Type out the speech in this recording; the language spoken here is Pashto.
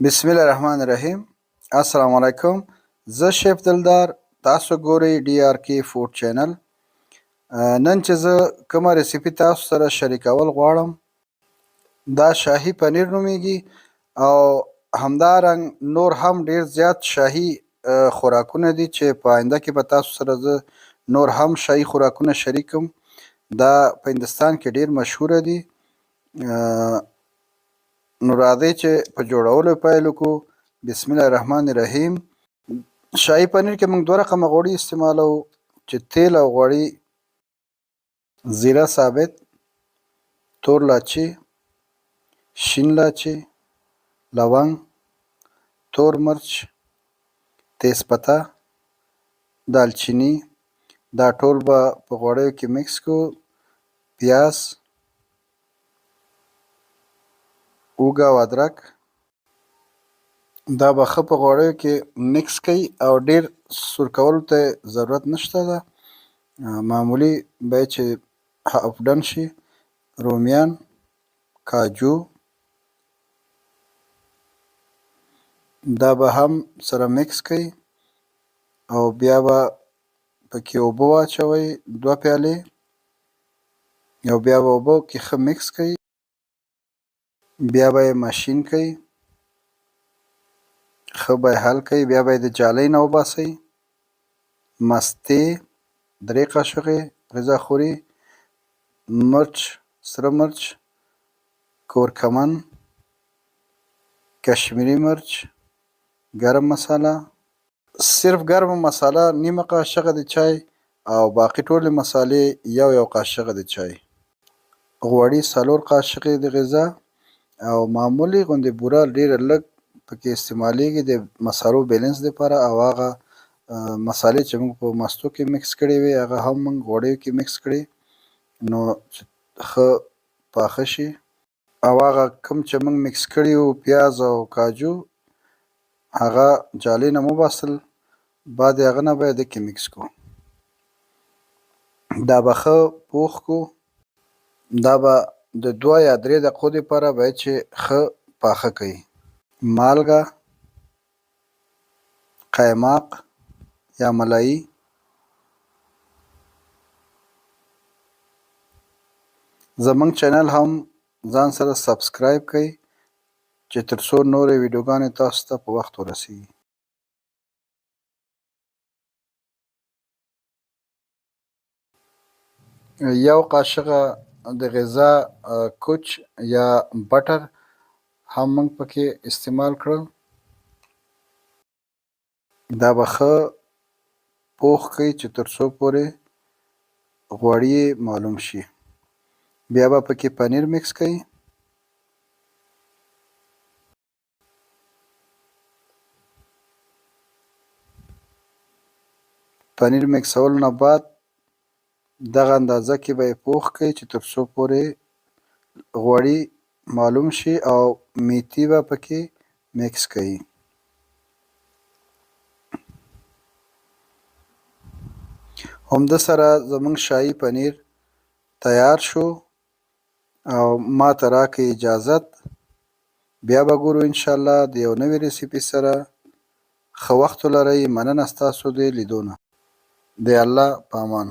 بسم الله الرحمن الرحیم. السلام علیکم. زه شیف دلدار، تاسو ګورئ DRK فوډ چینل. نن چې زه کومه ریسیپي تاسو سره شریکول غواړم دا شاهي پنیر نومیږي او همدارنګ نور هم ډیر زیات شاهي خوراکونه دي چې په آینده کې به تاسو سره زه نور هم شاهي خوراکونه شریکم. دا په هندوستان کې ډیر مشهوره دي. نو راځئ چې په جوړولو پیل وکړو. بسم الله الرحمن الرحیم. شاهي پنیر کې موږ دوه رقمه غوړي استعمالوو چې تیل او غوړي، زیره ثابت، تور لاچي، شین لاچي، لونګ، تور مرچ، تیزپته، دالچیني. دا ټول به په غوړیو کې مکس کړو. پیاز، اوږه او ادرک دا به ښه په غوړیو کې مکس کړئ او ډیر سور کولو ته ضرورت نشته ده. معمولي به چې هاف ډن شي. رومیان، کاجو دا به هم سره مکس کړئ او بیا به پکې اوبه واچوئ 2 پیالې او بیا به اوبه کې ښه مکس کړئ. بیا به یې ماشین کړئ، ښه به یې حل کړئ. بیا به یې د جالۍ نه وباسئ. مستې 3 قاشقې غذاخوري، مرچ، سره مرچ، کورکمن، کشمیري مرچ، ګرم مساله. صرف ګرم مساله نیمه قاشقه د چای او باقي ټولې مسالې یو قاشقه د چای. غوړي 4 قاشقې د غذا او معمولي غوندې بوره ډیره لږ پکې استعمالیږي د مسالو بیلنس دپاره. او هغه مسالې چې موږ په مستو کې مکس کړې وې هغه هم موږ غوړیو کې مکس کړې نو ښه پاخه شي. او هغه کوم چې موږ مکس کړي وو پیاز او کاجو هغه جالۍ نه مه باسل، بعد هغه نه به یې دکې مکس کړو. دا به ښه پوخ کړو. دا به د 2 یا 3 دقیقو دپاره باید چې ښه پاخه کړئ. مالګه، قیماق یا ملایي، زموږ چینل هم ځان سره سبسکرایب کړئ چې تر څو نورې ویډیوګانې تاسو ته په وخت ورسیږي. یو قاشقه د غذا کوچ یا بټر هم موږ پکې استعمال کړل. دا به ښه پوخ کړئ چې تر څو پورې غوړي معلوم شي. بیا به پکې پنیر مکس کړئ. پنیر مکسولو نه بعد دغه اندازه کې به یې پوخ کړئ چې تر څو پورې غوړي معلوم شي او میتي به پکې مکس کړئ. همده سره زموږ شاهي پنیر تیار شو او ما ته راکړئ اجازت. بیا به ګورو انشاءالله د یو نوې ریسیپي سره. ښه وخت ولرئ. مننه ستاسو د لیدو نه. د الله په امان.